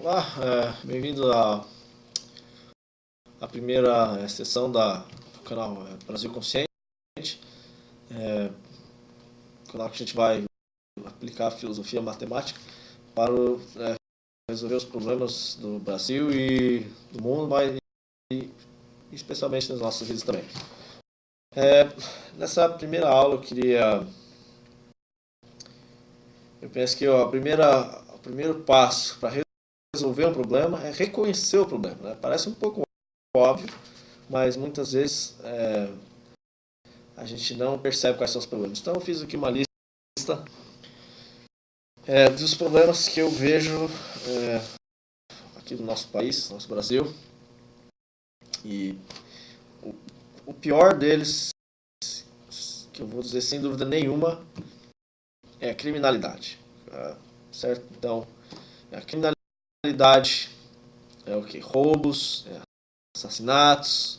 Olá, bem-vindo à primeira sessão do canal Brasil Consciente, canal que a gente vai aplicar a filosofia matemática para resolver os problemas do Brasil e do mundo, mas e, especialmente nas nossas vidas também. Nessa primeira aula eu penso que o primeiro passo para resolver um problema é reconhecer o problema, né? Parece um pouco óbvio, mas muitas vezes a gente não percebe quais são os problemas. Então eu fiz aqui uma lista dos problemas que eu vejo aqui no nosso país, nosso Brasil. E o pior deles, que eu vou dizer sem dúvida nenhuma, é a criminalidade. Certo? Então, a criminalidade é o que? Roubos, assassinatos,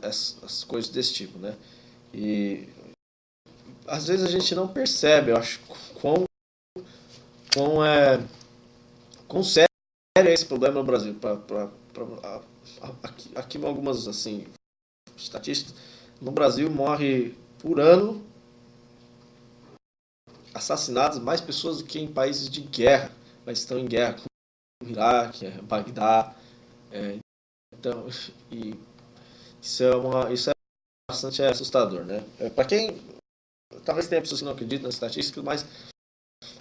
as coisas desse tipo, né? E às vezes a gente não percebe, eu acho, quão sério é esse problema no Brasil. Aqui algumas assim estatísticas. No Brasil morre por ano assassinadas mais pessoas do que em países de guerra, mas estão em guerra com o Iraque, Bagdá. Então, e isso é bastante assustador, né? Para quem talvez tenha pessoas que não acreditam nas estatísticas, mas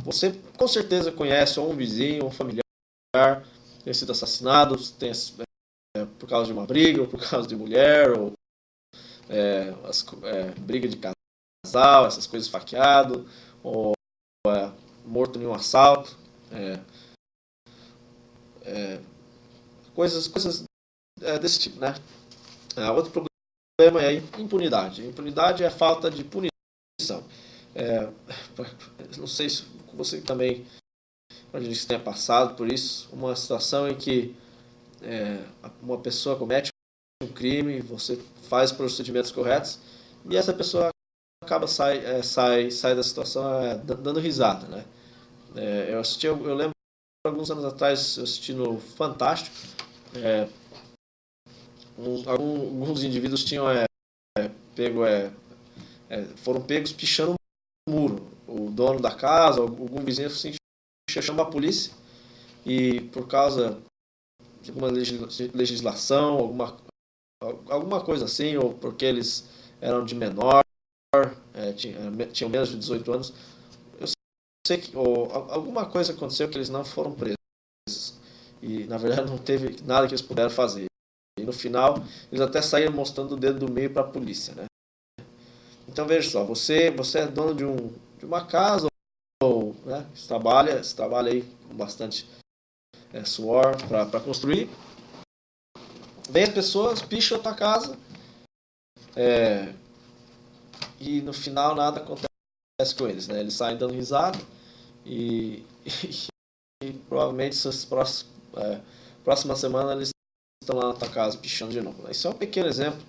você com certeza conhece ou um vizinho, ou um familiar que tenha sido assassinado, por causa de uma briga, ou por causa de mulher, ou briga de casal, essas coisas esfaqueado, ou morto em um assalto, coisas desse tipo, né? Outro problema é a impunidade. A impunidade é a falta de punição. Não sei se você também, imagina que tenha passado por isso, uma situação em que uma pessoa comete um crime, você faz os procedimentos corretos e essa pessoa acaba sai da situação dando risada, né? Eu lembro alguns anos atrás eu assisti no Fantástico, alguns indivíduos tinham foram pegos pichando um muro. O dono da casa, algum vizinho assim, chama a polícia e por causa de alguma legislação, alguma coisa assim, ou porque eles eram de menor, tinham menos de 18 anos, eu sei que alguma coisa aconteceu que eles não foram presos. E na verdade não teve nada que eles puderam fazer. E no final eles até saíram mostrando o dedo do meio para a polícia, né? Então veja só, você é dono de uma casa, ou né, você trabalha aí com bastante suor para construir. Vem as pessoas, picham a tua casa e no final nada acontece com eles, né? Eles saem dando risada e provavelmente essas próxima semana eles estão lá na tua casa pichando de novo. Isso é um pequeno exemplo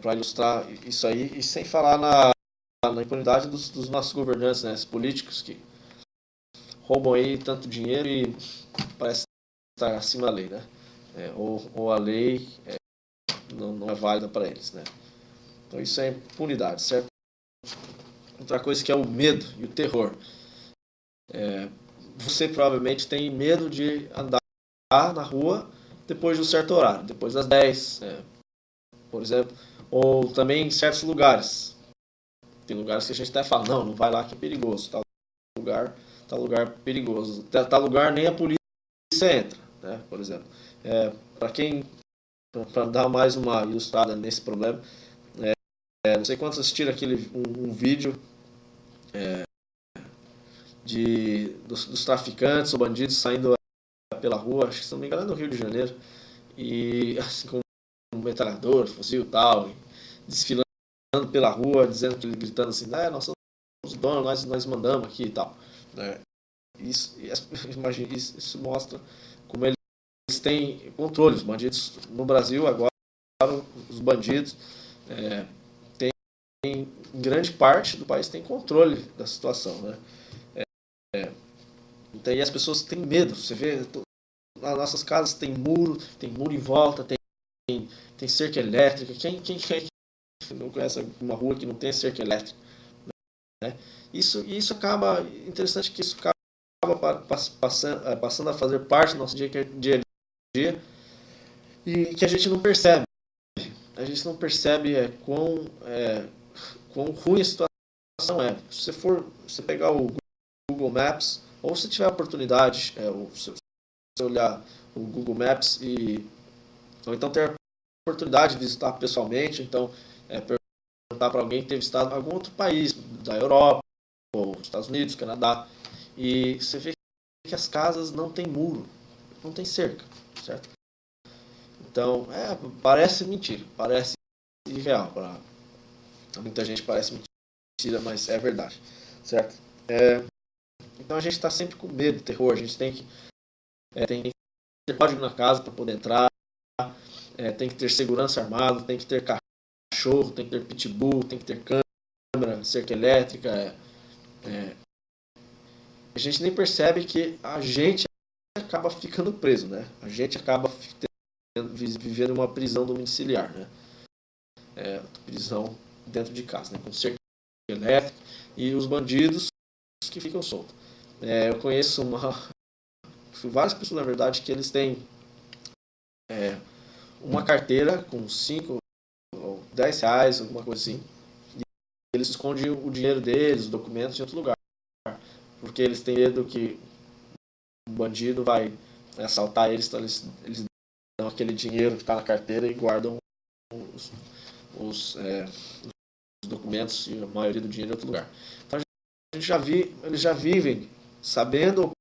para ilustrar isso aí, e sem falar na impunidade dos nossos governantes, né? Os políticos que roubam aí tanto dinheiro e parece estar acima da lei, né? Ou a lei não é válida para eles, né? Então isso é impunidade, certo? Outra coisa que é o medo e o terror. Você provavelmente tem medo de andar na rua depois de um certo horário, depois das 10, por exemplo, ou também em certos lugares. Tem lugares que a gente até fala, não vai lá que é perigoso, tal lugar perigoso, tal lugar nem a polícia entra, né, por exemplo. Para dar mais uma ilustrada nesse problema, não sei quantos assistiram um vídeo dos traficantes ou bandidos saindo pela rua, acho que se não me engano é no Rio de Janeiro, e assim com um metralhador, fuzil e tal, desfilando pela rua, gritando assim, nós somos donos, nós mandamos aqui e tal. Imagina, isso mostra como eles têm controle. Os bandidos no Brasil agora, os bandidos em grande parte do país tem controle da situação, né? Então, e as pessoas têm medo. Você vê, nas nossas casas tem muro em volta, tem cerca elétrica. Quem não conhece uma rua que não tem cerca elétrica? Né? Isso acaba, interessante que isso acaba passando a fazer parte do nosso dia a dia e que a gente não percebe. A gente não percebe quão ruim a situação é. Se você pegar o Google Maps, ou se tiver a oportunidade, se você olhar o Google Maps ou então ter a oportunidade de visitar pessoalmente, então perguntar para alguém que teve visitado algum outro país da Europa, ou Estados Unidos, Canadá, e você vê que as casas não tem muro, não tem cerca, certo? Então, parece mentira, parece irreal, para muita gente parece mentira, mas é verdade, certo? Então a gente está sempre com medo, terror, a gente tem que ter código na casa para poder entrar, tem que ter segurança armado, tem que ter cachorro, tem que ter pitbull, tem que ter câmera, cerca elétrica. A gente nem percebe que a gente acaba ficando preso, né? A gente acaba vivendo uma prisão domiciliar, né? Prisão dentro de casa, né? Com cerca elétrica e os bandidos que ficam soltos. Eu conheço várias pessoas, na verdade, que eles têm uma carteira com 5 ou 10 reais, alguma coisa assim. E eles escondem o dinheiro deles, os documentos em outro lugar. Porque eles têm medo que o bandido vai assaltar eles, então eles dão aquele dinheiro que está na carteira e guardam os documentos e a maioria do dinheiro em outro lugar. Então eles já vivem sabendo ou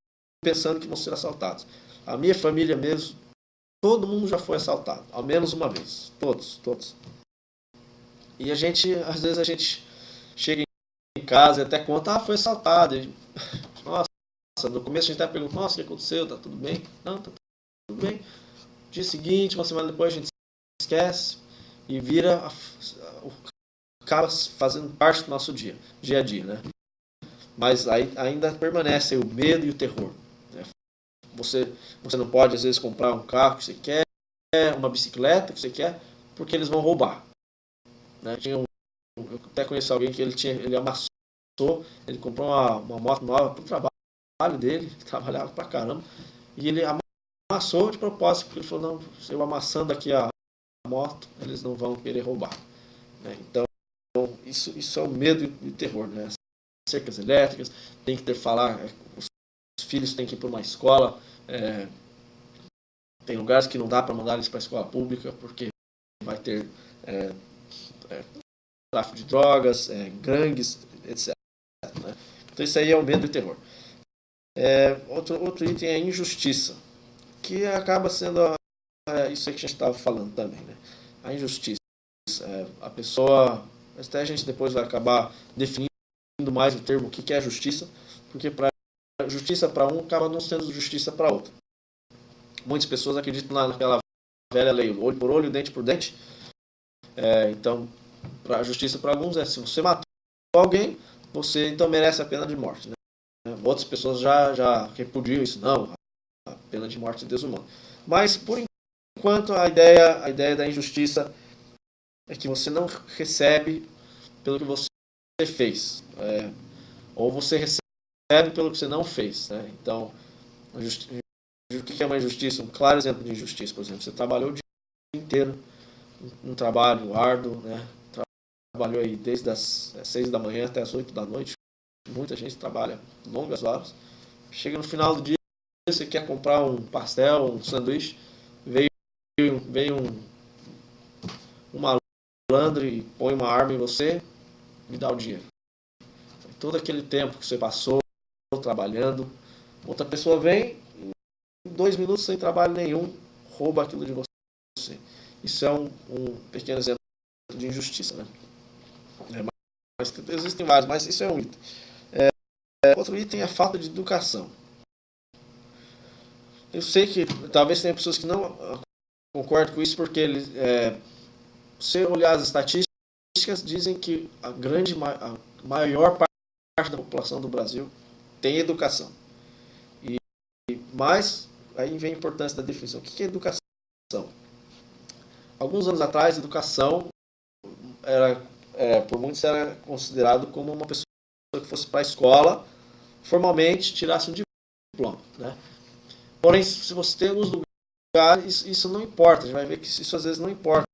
pensando que vão ser assaltados. A minha família mesmo, todo mundo já foi assaltado, ao menos uma vez. Todos. E às vezes a gente chega em casa e até conta, foi assaltado. E, nossa, no começo a gente até pergunta, nossa, o que aconteceu? Tá tudo bem? Não, tá tudo bem. Dia seguinte, uma semana depois a gente esquece e acaba fazendo parte do nosso dia a dia, né? Mas ainda permanece o medo e o terror. Né? Você não pode, às vezes, comprar um carro que você quer, uma bicicleta que você quer, porque eles vão roubar. Né? Eu até conheci alguém que ele amassou, ele comprou uma moto nova para o trabalho dele, que trabalhava pra caramba, e ele amassou de propósito, porque ele falou, não, eu amassando aqui a moto, eles não vão querer roubar. Né? Então, isso é o medo e o terror, né? Cercas elétricas, tem que os filhos têm que ir para uma escola, tem lugares que não dá para mandar eles para a escola pública, porque vai ter tráfico de drogas, gangues, etc. Né? Então isso aí é o medo e o terror. Outro item é a injustiça, que acaba sendo isso aí que a gente estava falando também, né? A injustiça. A pessoa, até a gente depois vai acabar definindo mais o termo o que é justiça, porque justiça para um acaba não sendo justiça para outro. Muitas pessoas acreditam naquela velha lei, olho por olho, dente por dente. Então, a justiça para alguns se você matou alguém, você então merece a pena de morte. Né? Outras pessoas já repudiam isso, não, a pena de morte é desumana. Mas, por enquanto, a ideia da injustiça é que você não recebe pelo que você fez, ou você recebe pelo que você não fez. Né? Então, o que é uma injustiça? Um claro exemplo de injustiça, por exemplo, você trabalhou o dia inteiro, um trabalho árduo, né? Trabalhou aí desde as 6 da manhã até as 8 da noite, muita gente trabalha longas horas, chega no final do dia, você quer comprar um pastel, um sanduíche, veio um malandro e põe uma arma em você, me dá o dinheiro. Todo aquele tempo que você passou trabalhando, outra pessoa vem, em 2 minutos sem trabalho nenhum, rouba aquilo de você. Isso é um pequeno exemplo de injustiça, né? Mas existem vários, mas isso é um item. Outro item é a falta de educação. Eu sei que talvez tenha pessoas que não concordam com isso, porque se olhar as estatísticas, dizem que a maior parte da população do Brasil tem educação. Mas aí vem a importância da definição. O que é educação? Alguns anos atrás, educação era, por muitos era considerado como uma pessoa que fosse para a escola, formalmente tirasse um diploma, né? Porém, se você tem alguns lugares, isso não importa. A gente vai ver que isso às vezes não importa,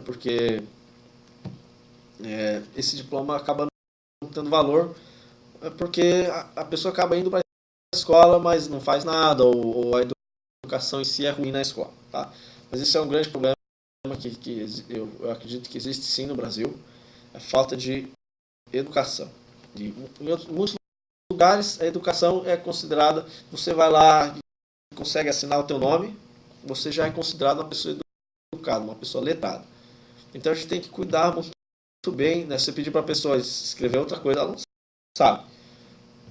porque esse diploma acaba não tendo valor, porque a pessoa acaba indo para a escola, mas não faz nada, ou a educação em si é ruim na escola, tá? Mas isso é um grande problema que eu acredito que existe sim no Brasil, a falta de educação. Em muitos lugares a educação é considerada, você vai lá e consegue assinar o teu nome, você já é considerado uma pessoa educada, uma pessoa letrada. Então a gente tem que cuidar muito bem, né? Se você pedir para a pessoa escrever outra coisa, ela não sabe,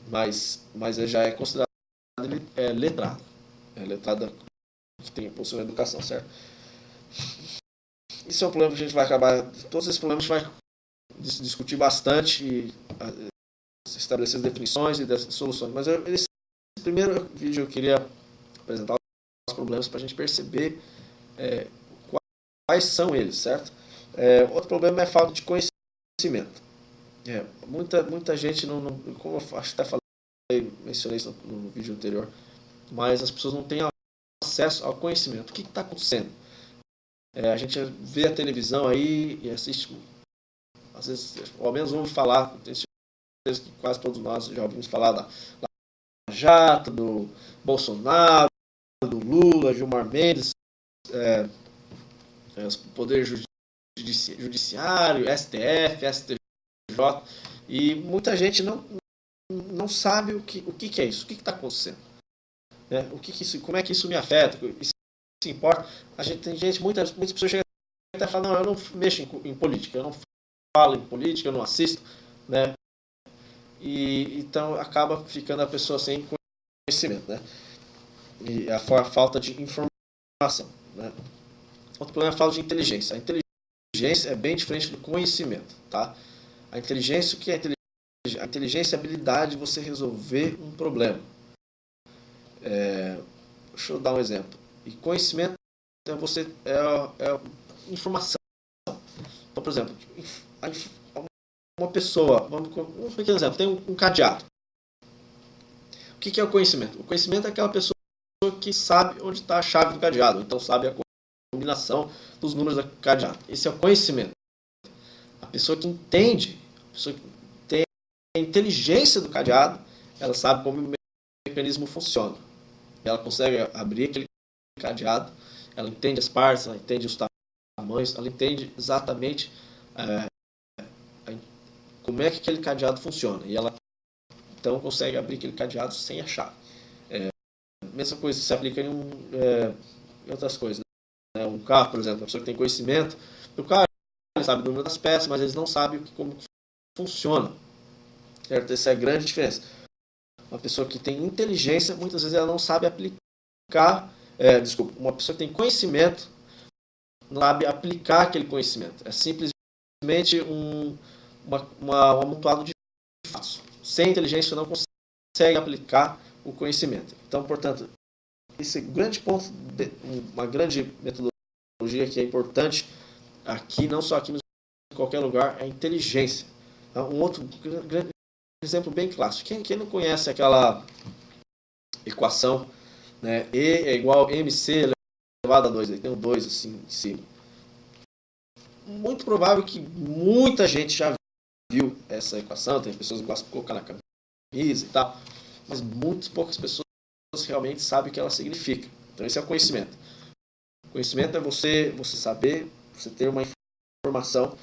mas já é considerada letrada. É letrada que tem possui educação, certo? Isso é um problema que a gente vai acabar, todos esses problemas a gente vai discutir bastante e estabelecer as definições e as soluções. Mas nesse primeiro vídeo eu queria apresentar os problemas para a gente perceber quais são eles, certo? Outro problema é a falta de conhecimento. Muita gente, como eu acho que até falei, mencionei isso no vídeo anterior, mas as pessoas não têm acesso ao conhecimento. O que está acontecendo? A gente vê a televisão aí e assiste, às vezes, ao menos ouve falar, tenho certeza que quase todos nós já ouvimos falar da Jato, do Bolsonaro, do Lula, Gilmar Mendes, Poder Judiciário, STF, STJ, e muita gente não sabe o que é isso, o que está acontecendo, né? Como é que isso me afeta, isso importa. Tem gente, muitas pessoas chegam até a falar, não, eu não mexo em política, eu não falo em política, eu não assisto, né? E então acaba ficando a pessoa sem conhecimento, né? E a falta de informação, né? Outro problema é a falta de inteligência. A inteligência é bem diferente do conhecimento, tá? A inteligência, o que é inteligência? A inteligência é a habilidade de você resolver um problema. Deixa eu dar um exemplo. E conhecimento é informação. Então, por exemplo, uma pessoa, um pequeno exemplo, tem um cadeado. O que é o conhecimento? O conhecimento é aquela pessoa que sabe onde está a chave do cadeado, então sabe a combinação dos números do cadeado. Esse é o conhecimento. A pessoa que entende, a pessoa que tem a inteligência do cadeado, ela sabe como o mecanismo funciona. Ela consegue abrir aquele cadeado, ela entende as partes, ela entende os tamanhos, ela entende exatamente como é que aquele cadeado funciona. E ela então consegue abrir aquele cadeado sem a chave. Mesma coisa se aplica em outras coisas, né? Um carro, por exemplo, a pessoa que tem conhecimento do carro, ele sabe o número das peças, mas eles não sabem como funciona. Certo? Essa é a grande diferença. Uma pessoa que tem inteligência, muitas vezes ela não sabe aplicar. Uma pessoa que tem conhecimento não sabe aplicar aquele conhecimento. É simplesmente um amontoado de fatos. Sem inteligência, você não consegue aplicar o conhecimento. Então, portanto, esse grande ponto, uma grande metodologia que é importante aqui, não só aqui, mas em qualquer lugar, é a inteligência. Um outro grande exemplo bem clássico. Quem não conhece aquela equação, né? E é igual a MC elevado a 2, tem um 2 assim em cima. Muito provável que muita gente já viu essa equação, tem pessoas que gostam de colocar na camisa e tal, mas muitas poucas pessoas realmente sabem o que ela significa. Então esse é o conhecimento. O conhecimento é você saber, você ter uma informação.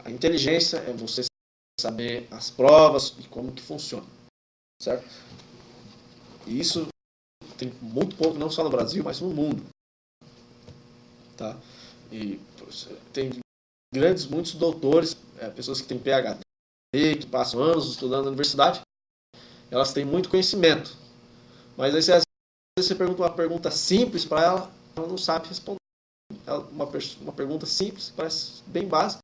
A inteligência é você saber as provas e como que funciona, certo? E isso tem muito pouco, não só no Brasil, mas no mundo, tá? E tem muitos doutores, pessoas que têm PhD, que passam anos estudando na universidade, elas têm muito conhecimento, mas aí às vezes você pergunta uma pergunta simples para ela, ela não sabe responder. Uma pergunta simples, parece bem básica,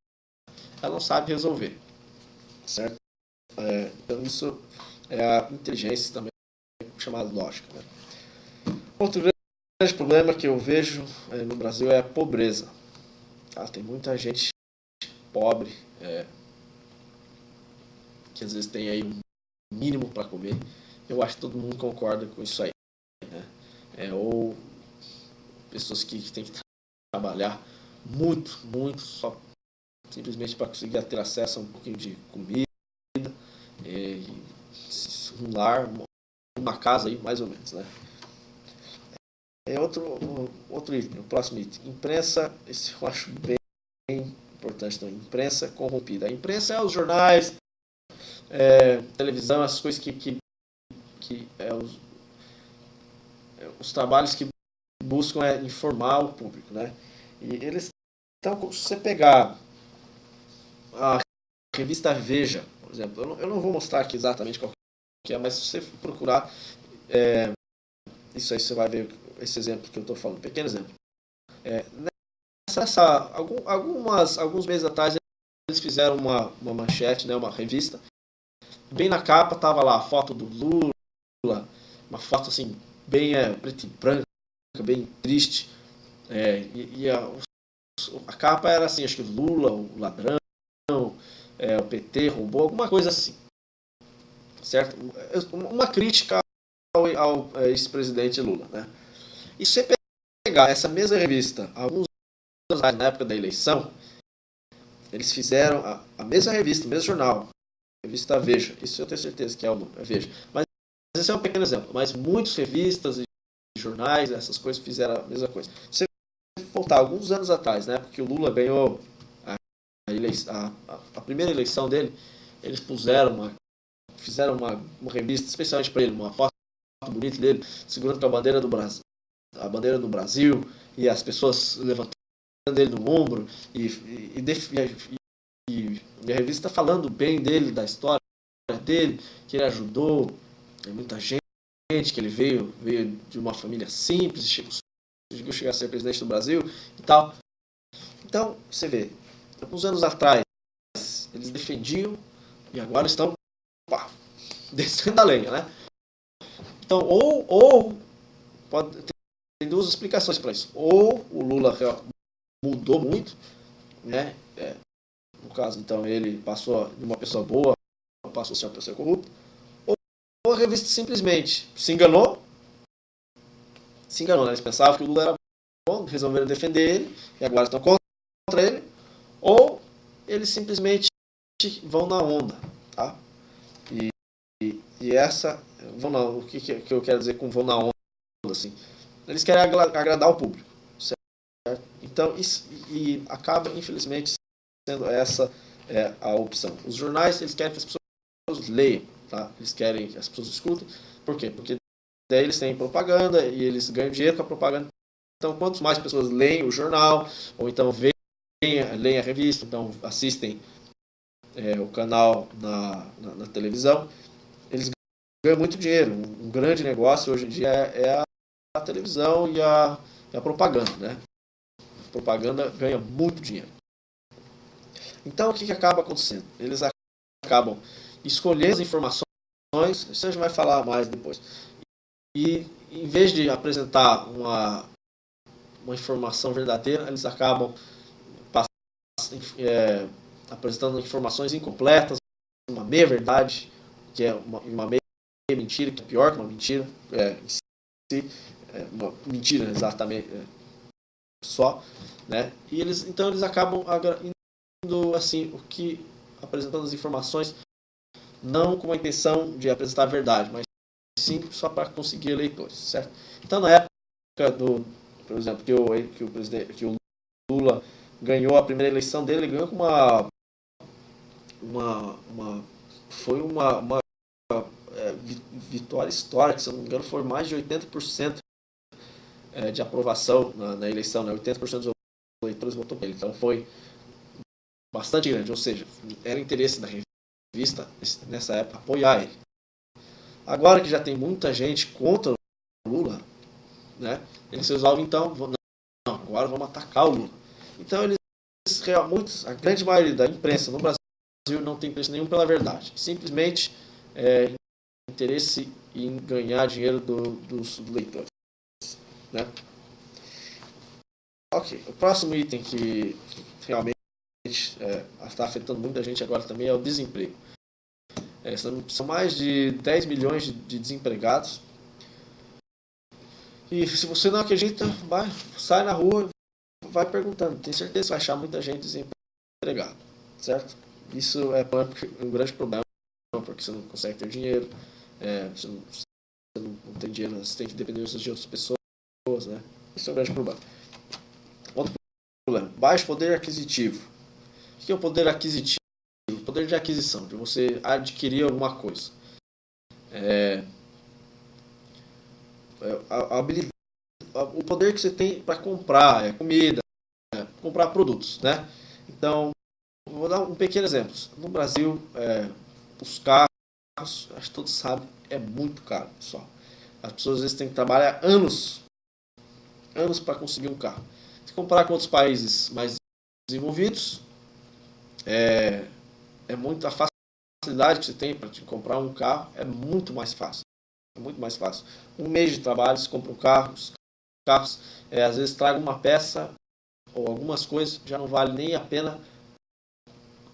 ela não sabe resolver, certo? Então isso é a inteligência também chamada lógica, né? Outro grande problema que eu vejo no Brasil é a pobreza. Tá? Tem muita gente pobre que às vezes tem aí um mínimo para comer. Eu acho que todo mundo concorda com isso aí, né? Ou pessoas que têm que trabalhar muito, muito, só simplesmente para conseguir ter acesso a um pouquinho de comida, um lar, uma casa aí, mais ou menos, né? Outro item, o próximo item. Imprensa, esse eu acho bem importante também. Imprensa corrompida. A imprensa é os jornais, televisão, essas coisas que os trabalhos que buscam informar o público, né? E eles então, se você pegar a revista Veja, por exemplo, eu não vou mostrar aqui exatamente qual que é, mas se você procurar, isso aí você vai ver esse exemplo que eu estou falando, pequeno exemplo. Alguns meses atrás eles fizeram uma manchete, né, uma revista, bem na capa estava lá a foto do Lula, uma foto assim, bem preta e branca, bem triste, a capa era assim, acho que Lula, o ladrão, o PT roubou, alguma coisa assim, certo? Uma crítica ao ex-presidente Lula, né? E se você pegar essa mesma revista, alguns anos na época da eleição, eles fizeram a mesma revista, o mesmo jornal, a revista Veja, isso eu tenho certeza que é a Veja, mas esse é um pequeno exemplo, mas muitas revistas e jornais, essas coisas fizeram a mesma coisa. Se você voltar alguns anos atrás, né, porque o Lula ganhou a primeira eleição dele, eles fizeram uma revista especialmente para ele, uma foto bonita dele, segurando com a bandeira do Brasil, e as pessoas levantando ele no ombro, e a revista falando bem dele, da história dele, que ele ajudou muita gente, que ele veio de uma família simples, conseguiu chegar a ser presidente do Brasil e tal. Então, você vê, alguns anos atrás, eles defendiam e agora estão descendo a lenha, né? Então, tem duas explicações para isso. Ou o Lula mudou muito, né? No caso, então, ele passou de uma pessoa boa, passou a ser uma pessoa corrupta. Ou a revista simplesmente se enganou, né? Eles pensavam que o Lula era bom, resolveram defender ele e agora estão contra ele. Ou eles simplesmente vão na onda, tá? E essa, o que eu quero dizer com vão na onda, assim? Eles querem agradar o público, certo? Então, e acaba, infelizmente, sendo essa a opção. Os jornais, eles querem que as pessoas leiam, tá? Eles querem que as pessoas escutem. Por quê? Porque daí eles têm propaganda e eles ganham dinheiro com a propaganda. Então, quanto mais pessoas leem o jornal, ou então leem a revista, então assistem o canal na televisão, eles ganham muito dinheiro. Um grande negócio hoje em dia é a televisão e a propaganda, né? A propaganda ganha muito dinheiro. Então, o que acaba acontecendo? Eles acabam escolhendo as informações, isso a gente vai falar mais depois, e em vez de apresentar uma informação verdadeira, eles acabam apresentando informações incompletas, uma meia-verdade, que é uma meia-mentira, que é pior que uma mentira, em si, uma mentira exatamente só, né? E então eles acabam indo assim, apresentando as informações não com a intenção de apresentar a verdade, mas sim só para conseguir eleitores, certo? Então, na época por exemplo, que o Lula ganhou a primeira eleição dele, ele ganhou com foi uma vitória histórica, se eu não me engano, foi mais de 80% de aprovação na eleição, né? 80% dos eleitores votou por ele, então foi bastante grande, ou seja, era interesse da revista nessa época apoiar ele. Agora que já tem muita gente contra o Lula, né? Eles resolvem então, não, agora vamos atacar o Lula. Então a grande maioria da imprensa no Brasil não tem interesse nenhum pela verdade. Simplesmente interesse em ganhar dinheiro dos leitores. né? Ok, o próximo item que realmente está afetando muita gente agora também é o desemprego. São mais de 10 milhões de desempregados. E se você não acredita, sai na rua, vai perguntando. Tem certeza que vai achar muita gente desempregada, certo? Isso é um grande problema, porque você não consegue ter dinheiro, você não tem dinheiro, você tem que depender de outras pessoas, né? Isso é um grande problema. Outro problema, baixo poder aquisitivo. O que é o poder aquisitivo? O poder de aquisição, de você adquirir alguma coisa. Habilidade, o poder que você tem para comprar comida, comprar produtos, né? Então, vou dar um pequeno exemplo. No Brasil, os carros, acho que todos sabem, é muito caro, pessoal. As pessoas às vezes têm que trabalhar anos para conseguir um carro. Se comparar com outros países mais desenvolvidos, é muito a facilidade que você tem para comprar um carro é muito mais fácil. É muito mais fácil. Um mês de trabalho, você compra um carro, os carros às vezes tragam uma peça ou algumas coisas, já não vale nem a pena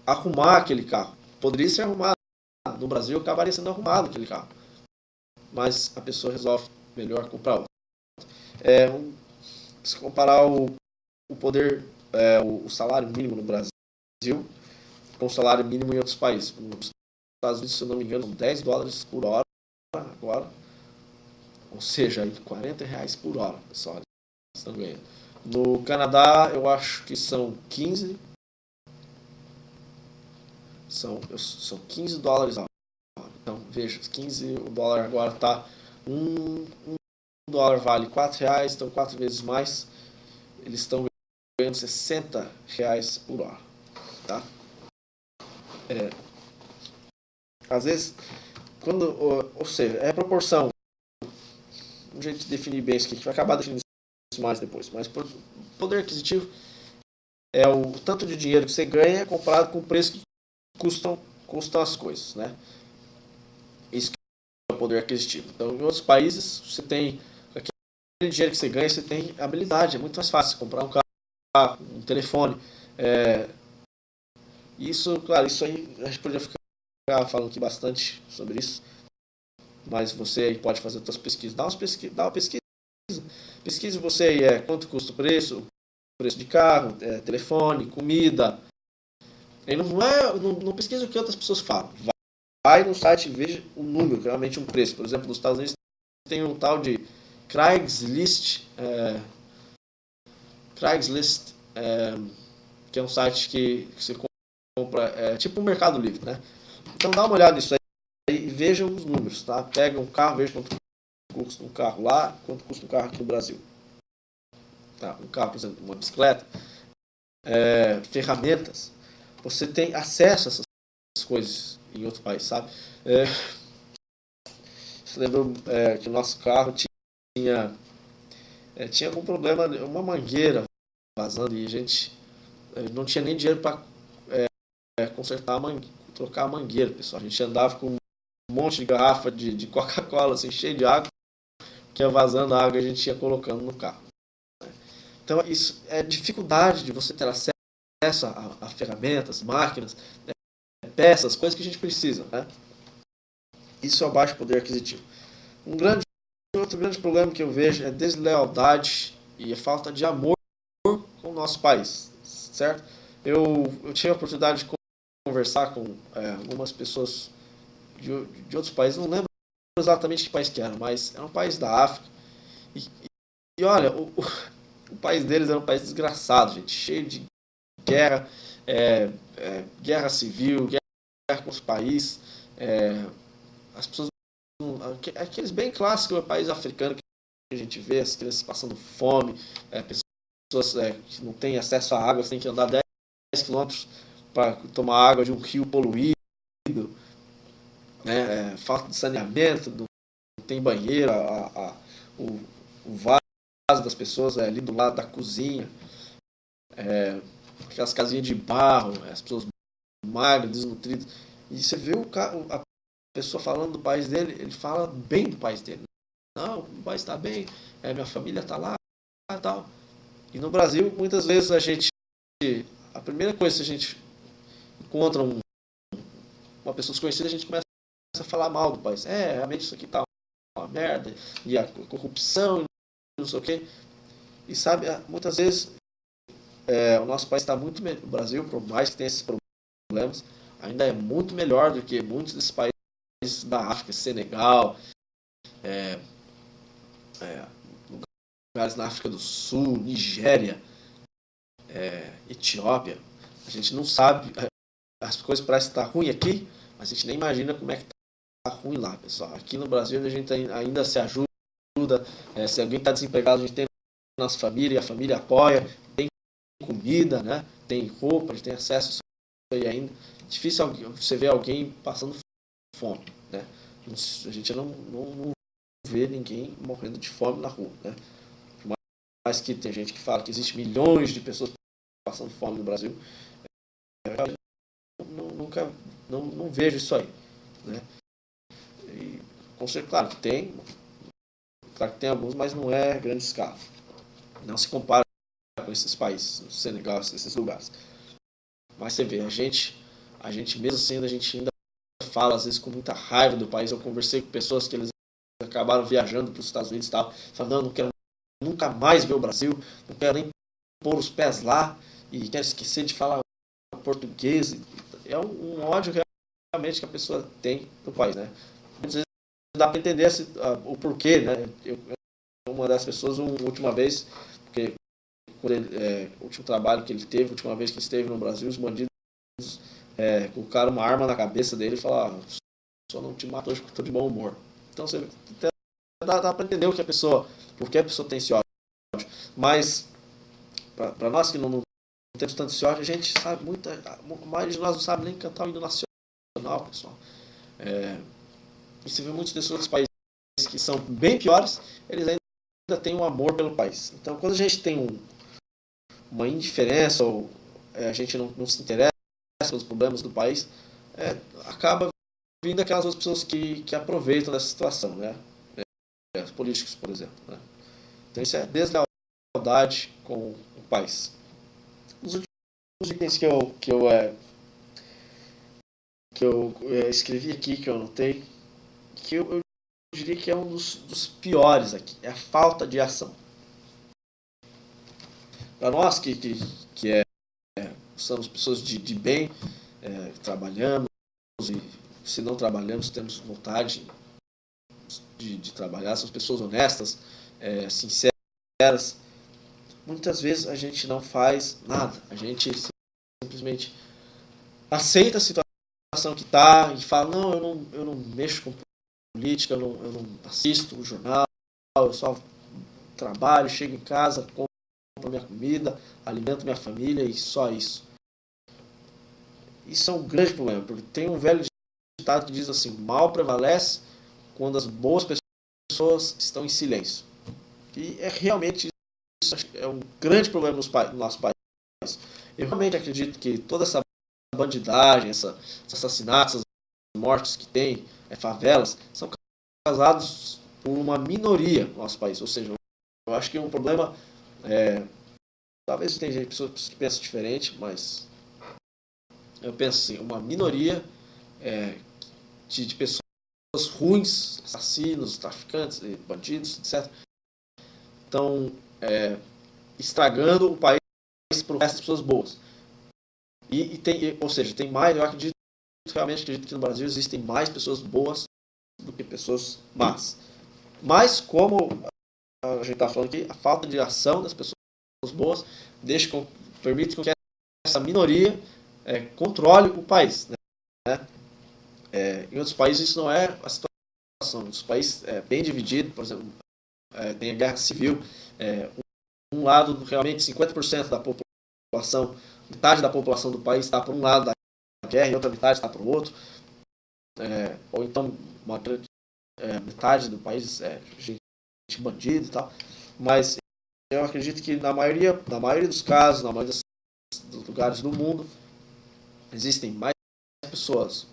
arrumar aquele carro. Poderia ser arrumado. No Brasil acabaria sendo arrumado aquele carro. Mas a pessoa resolve melhor comprar outro. Se comparar o poder, o salário mínimo no Brasil com o salário mínimo em outros países. Nos Estados Unidos, se eu não me engano, são 10 dólares por hora agora. Ou seja, aí 40 reais por hora, pessoal, estão ganhando. No Canadá, eu acho que são 15. São 15 dólares a hora. Então, veja, 15, o dólar agora está um dólar vale 4 reais, então 4 vezes mais. Eles estão ganhando 60 reais por hora. Tá? Às vezes, ou seja, é proporção. Um jeito de definir bem isso aqui, que vai acabar definindo isso mais depois. Mas poder aquisitivo é o tanto de dinheiro que você ganha comparado com o preço que custam as coisas, né? Isso que é o poder aquisitivo. Então, em outros países, você tem aquele dinheiro que você ganha, você tem habilidade, é muito mais fácil comprar um carro, um telefone. Isso, claro, isso aí a gente poderia ficar falando aqui bastante sobre isso, mas você aí pode fazer suas pesquisas. Dá uma pesquisa. Pesquise você aí quanto custa o preço de carro, telefone, comida. Aí não pesquisa o que outras pessoas falam. Vai no site e veja o número, realmente um preço. Por exemplo, nos Estados Unidos tem um tal de Craigslist, que é um site que você compra, tipo um Mercado Livre, né? Então dá uma olhada nisso aí e veja os números, tá? Pega um carro, veja quanto custa um carro lá, quanto custa um carro aqui no Brasil. Tá? Um carro, por exemplo, uma bicicleta, ferramentas. Você tem acesso a essas coisas em outro país, sabe? Você lembrou que o nosso carro tinha algum problema, uma mangueira vazando e a gente não tinha nem dinheiro para consertar trocar a mangueira, pessoal. A gente andava com um monte de garrafa de Coca-Cola assim, cheio de água, que ia vazando a água e a gente ia colocando no carro. Então isso é dificuldade de você ter acesso a ferramentas, máquinas, peças, coisas que a gente precisa, né? Isso é o baixo poder aquisitivo. Outro grande problema que eu vejo é deslealdade e a falta de amor com o nosso país, certo? Eu tive a oportunidade de conversar com algumas pessoas de outros países, não lembro exatamente que país que era, mas era um país da África. E olha, o país deles era um país desgraçado, gente, cheio de guerra, guerra civil, guerra com os países, as pessoas, aqueles bem clássicos país africano que a gente vê, as crianças passando fome, pessoas que não têm acesso à água, você tem que andar 10 quilômetros para tomar água de um rio poluído, falta de saneamento, não tem banheiro, o vaso das pessoas ali do lado da cozinha, aquelas casinhas de barro, as pessoas magras, desnutridas. E você vê a pessoa falando do país dele, ele fala bem do país dele. não, o país está bem, minha família está lá e tal. E no Brasil, muitas vezes a primeira coisa que a gente encontra uma pessoa desconhecida, a gente começa a falar mal do país. Realmente isso aqui tá uma merda, e a corrupção, e não sei o quê. E sabe, muitas vezes o nosso país está muito melhor. O Brasil, por mais que tenha esses problemas, ainda é muito melhor do que muitos desses países da África, Senegal, é, é, lugares na África do Sul, Nigéria, Etiópia. A gente não sabe, as coisas parecem estar ruim aqui, mas a gente nem imagina como é que está ruim lá, pessoal. Aqui no Brasil a gente ainda se ajuda, se alguém está desempregado, a gente tem nossa família, a família apoia, tem comida, né? Tem roupa, a gente tem acesso a isso aí ainda. Difícil você ver alguém passando fome, né? A gente não vê ninguém morrendo de fome na rua, né? Por mais que tem gente que fala que existe milhões de pessoas passando fome no Brasil, nunca não vejo isso aí, né? E, com certeza, claro que tem alguns, mas não é grande escala. Não se compara com esses países, o Senegal, esses lugares. Mas você vê, a gente mesmo assim, a gente ainda fala às vezes com muita raiva do país. Eu conversei com pessoas que eles acabaram viajando para os Estados Unidos e tal, falando, não quero nunca mais ver o Brasil, não quero nem pôr os pés lá, e quero esquecer de falar português. É um ódio realmente que a pessoa tem do país, né? Às vezes dá para entender o porquê, né? Uma das pessoas, uma última vez, porque o último trabalho que ele teve, a última vez que ele esteve no Brasil, os bandidos colocaram uma arma na cabeça dele e falaram, só não te mato hoje porque estou de bom humor. Então você dá para entender por que a pessoa tem esse ódio. Mas para nós que não temos tanto esse ódio, a gente sabe a maioria de nós não sabe nem cantar o hino nacional, pessoal. E você vê muitos desses outros países que são bem piores, eles ainda têm um amor pelo país. Então quando a gente tem uma indiferença ou a gente não se interessa pelos problemas do país, acaba vindo aquelas outras pessoas que aproveitam dessa situação, né? Os políticos, por exemplo, né? Então isso é deslealdade com o país. Os últimos itens que eu escrevi aqui, que eu anotei, que eu diria que é um dos piores aqui, é a falta de ação. Para nós que somos pessoas de bem, trabalhamos, e se não trabalhamos temos vontade de trabalhar, somos pessoas honestas, sinceras. Muitas vezes a gente não faz nada, a gente simplesmente aceita a situação que está e fala, não, eu não mexo com política, eu não assisto o jornal, eu só trabalho, chego em casa, compro minha comida, alimento minha família e só isso. Isso é um grande problema, porque tem um velho ditado que diz assim, mal prevalece quando as boas pessoas estão em silêncio. E realmente isso é um grande problema no nosso país. Eu realmente acredito que toda essa bandidagem, esses assassinatos, essas mortes que tem, favelas, são causados por uma minoria no nosso país. Ou seja, eu acho que é um problema, talvez tenha pessoas que pensam diferente, mas eu penso assim, uma minoria de pessoas ruins, assassinos, traficantes, bandidos, etc. Estão estragando o país para o resto das pessoas boas. Ou seja, tem mais, realmente acredito que no Brasil existem mais pessoas boas do que pessoas más. Mas, como a gente está falando aqui, a falta de ação das pessoas boas permite que essa minoria controle o país. Né? Em outros países isso não é a situação. Em outros países é bem dividido, por exemplo, tem a guerra civil, um lado realmente 50% da população, metade da população do país está por um lado da guerra e outra metade está para o outro. Ou então metade do país é gente bandida e tal. Mas eu acredito que na maioria dos casos, na maioria dos lugares do mundo, existem mais pessoas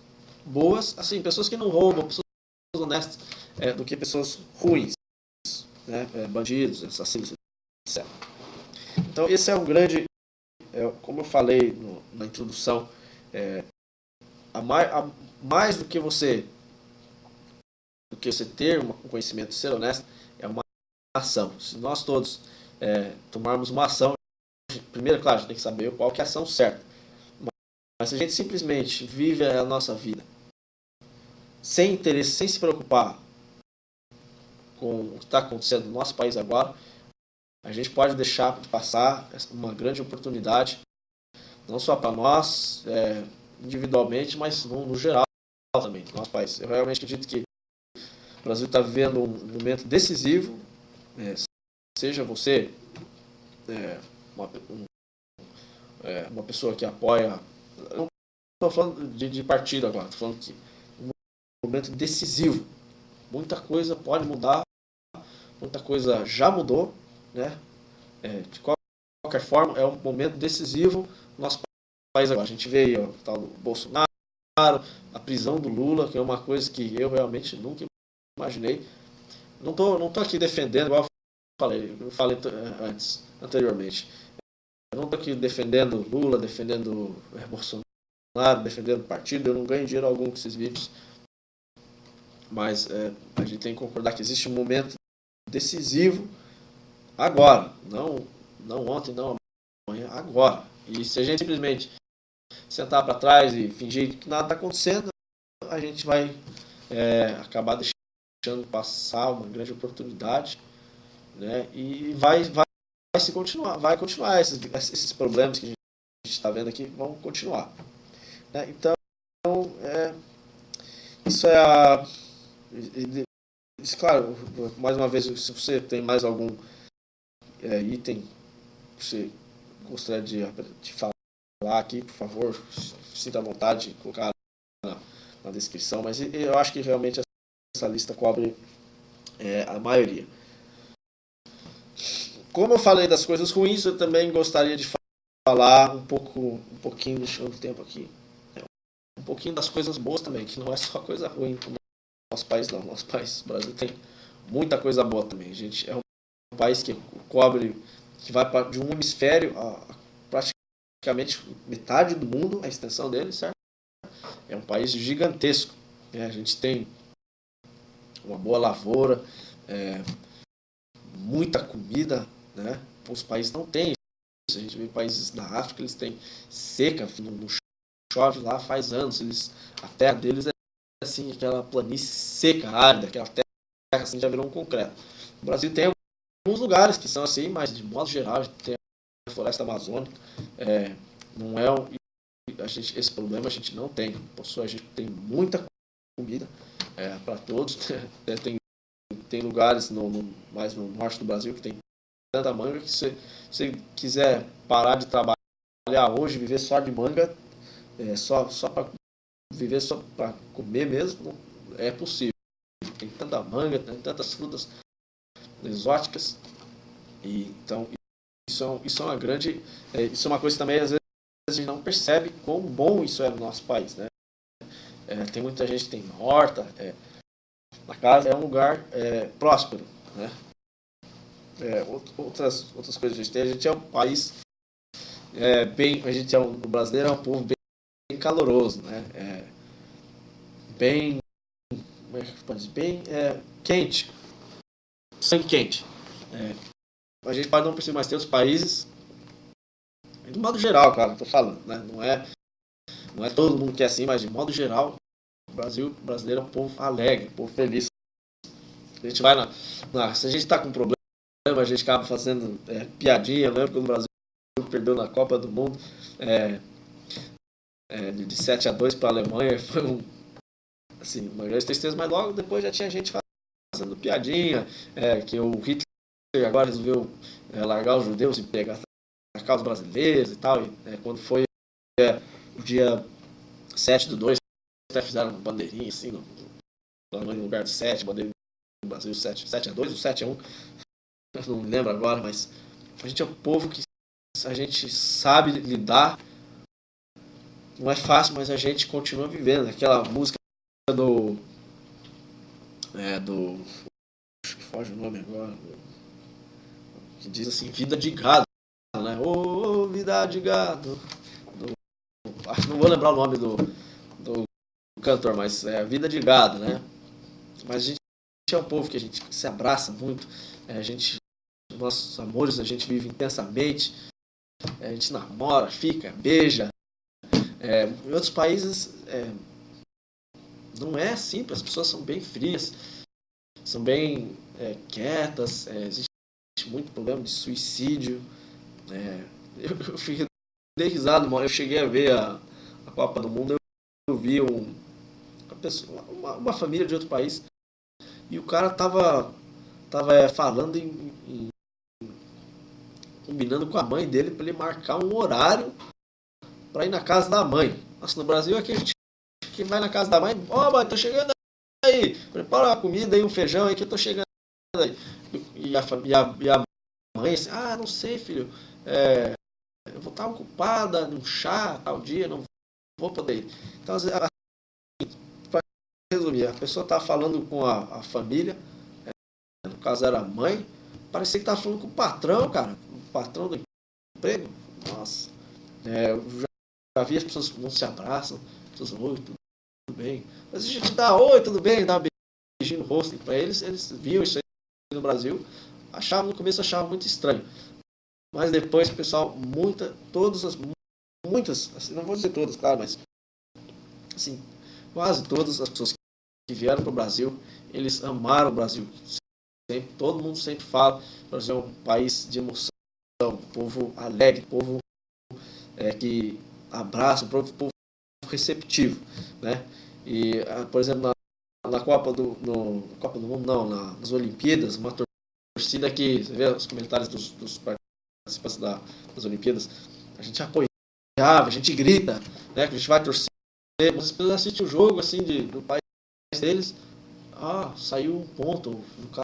boas, assim, pessoas que não roubam, pessoas honestas, do que pessoas ruins. né, bandidos, assassinos, etc. Então esse é um grande, como eu falei na introdução, mais do que você ter um conhecimento e ser honesto, é uma ação. Se nós todos tomarmos uma ação, primeiro, claro, a gente tem que saber qual que é a ação certa. Mas se a gente simplesmente vive a nossa vida sem interesse, sem se preocupar com o que está acontecendo no nosso país agora, a gente pode deixar de passar uma grande oportunidade, não só para nós, individualmente, mas no geral também, no nosso país. Eu realmente acredito que o Brasil está vivendo um momento decisivo, seja você uma pessoa que apoia, não estou falando de partido agora, estou falando que um momento decisivo, muita coisa pode mudar, muita coisa já mudou, né? De qualquer forma, é um momento decisivo no nosso país agora. A gente vê aí o tal do Bolsonaro, a prisão do Lula, que é uma coisa que eu realmente nunca imaginei. Não tô aqui defendendo, igual eu falei anteriormente. Eu não estou aqui defendendo Lula, defendendo Bolsonaro, defendendo partido. Eu não ganho dinheiro algum com esses vídeos. Mas a gente tem que concordar que existe um momento decisivo agora. Não ontem, não amanhã, agora. E se a gente simplesmente sentar para trás e fingir que nada está acontecendo, a gente vai acabar deixando passar uma grande oportunidade, né? E vai continuar esses problemas que a gente está vendo aqui vão continuar, né? Então isso isso, claro, mais uma vez, se você tem mais algum item que você gostaria de falar aqui, por favor, sinta à vontade de colocar na descrição, mas eu acho que realmente essa lista cobre a maioria. Como eu falei das coisas ruins, eu também gostaria de falar um pouquinho, deixando o tempo aqui, um pouquinho das coisas boas também, que não é só coisa ruim no nosso país, não. Nosso país, o Brasil, tem muita coisa boa também. A gente é um país que cobre, que vai de um hemisfério a praticamente metade do mundo, a extensão dele, certo? É um país gigantesco. A gente tem uma boa lavoura, muita comida, né? Os países não têm isso. A gente vê países da África, eles têm seca, não chove lá faz anos. A terra deles é assim, aquela planície seca, árida, aquela terra assim já virou um concreto. O Brasil tem alguns lugares que são assim, mas de modo geral a gente tem a floresta amazônica. Não é esse problema a gente não tem. A gente tem muita comida para todos. Tem lugares mais no norte do Brasil que tem tanta manga que se você quiser parar de trabalhar hoje, viver só de manga, só para viver só para comer mesmo, é possível. Tem tanta manga, tem tantas frutas exóticas, e então isso é uma grande, isso é uma coisa que também às vezes a gente não percebe quão bom isso é no nosso país, né? Tem muita gente que tem horta, na casa é um lugar próspero, né? Outras coisas a gente é um país o brasileiro é um povo bem caloroso, né? Bem, como é que pode dizer? Bem quente, sangue quente. A gente pode não perceber, mas tem outros países, de modo geral, cara, tô falando, né? Não é todo mundo que é assim, mas de modo geral, o brasileiro é um povo alegre, um povo feliz. A gente vai se a gente tá com problema, a gente acaba fazendo piadinha. Eu lembro quando o Brasil perdeu na Copa do Mundo de 7-2 para a Alemanha, foi assim, uma grande tristeza, mas logo depois já tinha gente fazendo piadinha, que o Hitler agora resolveu largar os judeus e pegar atacar os brasileiros e tal. E quando foi o dia 7/2, até fizeram bandeirinha assim, no lugar do 7, bandeirinha do Brasil 7-2 ou 7-1, não me lembro agora, mas a gente é um povo que a gente sabe lidar. Não é fácil, mas a gente continua vivendo. Aquela música do foge o nome agora, que diz assim, vida de gado, né? Ô, vida de gado. Acho que não vou lembrar o nome do cantor, mas é Vida de Gado, né? Mas a gente é um povo que a gente se abraça muito, nossos amores a gente vive intensamente, a gente namora, fica, beija. Em outros países não é assim, as pessoas são bem frias, são bem quietas, existe muito problema de suicídio. Eu fiquei dei risada, eu cheguei a ver a Copa do Mundo, eu vi uma família de outro país e o cara tava falando combinando com a mãe dele para ele marcar um horário para ir na casa da mãe. Nossa, no Brasil aqui a gente que vai na casa da mãe, mãe, tô chegando aí, prepara uma comida aí, um feijão aí que eu tô chegando aí. E a mãe assim, não sei, filho, eu vou estar ocupada num chá tal dia, não vou poder ir. Então, para resumir, a pessoa está falando com a família, no caso era a mãe, parecia que estava falando com o patrão, cara, o patrão do emprego. Nossa, eu já vi as pessoas não se abraçam, as pessoas, oi, tudo bem. Mas a gente dá oi, tudo bem, dá um beijinho no rosto. Para eles viam isso aí no Brasil, no começo achavam muito estranho. Mas depois o pessoal, muitas, assim, não vou dizer todas, claro, mas assim, quase todas as pessoas que vieram para o Brasil, eles amaram o Brasil. Todo mundo sempre fala que o Brasil é um país de emoção, um povo alegre, um povo que abraça, um povo receptivo, né? E, por exemplo, na Copa do Mundo, não, nas Olimpíadas, uma torcida que, você vê os comentários dos participantes das Olimpíadas, a gente apoiava, a gente grita, né, que a gente vai torcer, mas as pessoas assistem o jogo assim do país deles, saiu um ponto, no caso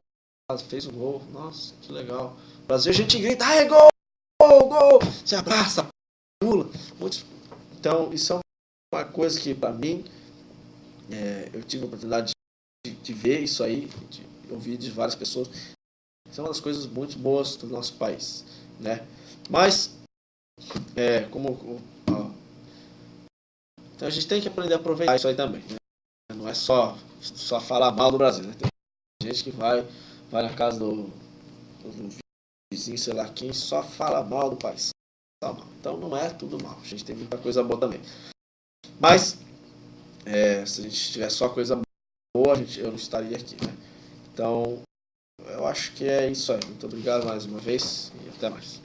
fez um gol, nossa, que legal. No Brasil a gente grita, é gol, gol, se abraça, pula. Então isso é uma coisa que para mim, eu tive a oportunidade de ver isso aí, de ouvir de várias pessoas. Isso é uma das coisas muito boas do nosso país, né? Mas, então a gente tem que aprender a aproveitar isso aí também, né? Não é só falar mal do Brasil, né? Tem gente que vai na casa do vizinho, sei lá quem, só fala mal do país. Então não é tudo mal, a gente tem muita coisa boa também. Mas, se a gente tivesse só coisa boa, eu não estaria aqui, né? Então, eu acho que é isso aí. Muito obrigado mais uma vez e até mais.